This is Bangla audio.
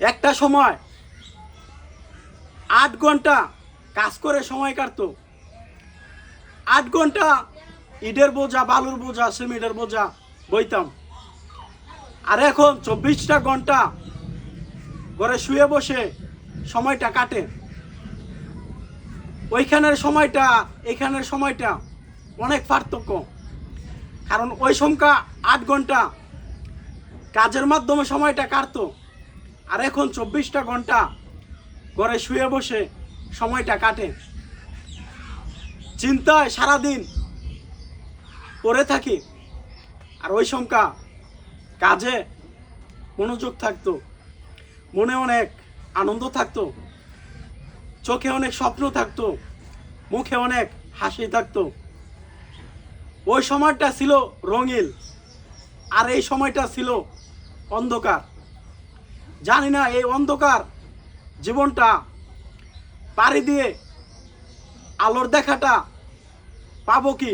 একটা সময় 8 ঘন্টা কাজ করে সময় কাটতো। 8 ঘন্টা ইটের বোঝা, বালুর বোঝা, সিমেন্টের বোঝা বইতাম। আর এখন 24টা ঘন্টা ঘরে শুয়ে বসে সময়টা কাটে। ওইখানের সময়টা এখানের সময়টা অনেক পার্থক্য। কারণ ওই সংখ্যা 8 ঘন্টা কাজের মাধ্যমে সময়টা কাটতো, আর এখন 24টা ঘন্টা ঘরে শুয়ে বসে সময়টা কাটে। চিন্তায় সারাদিন পড়ে থাকি, আর ওই সংখ্যা কাজে মনোযোগ থাকতো, মনে অনেক আনন্দ থাকতো, চোখে অনেক স্বপ্ন থাকতো, মুখে অনেক হাসি থাকতো। ওই সময়টা ছিল রঙিন, আর এই সময়টা ছিল অন্ধকার। জানি না এই অন্ধকার জীবনটা পাড়ি দিয়ে আলোর দেখাটা পাবো কি।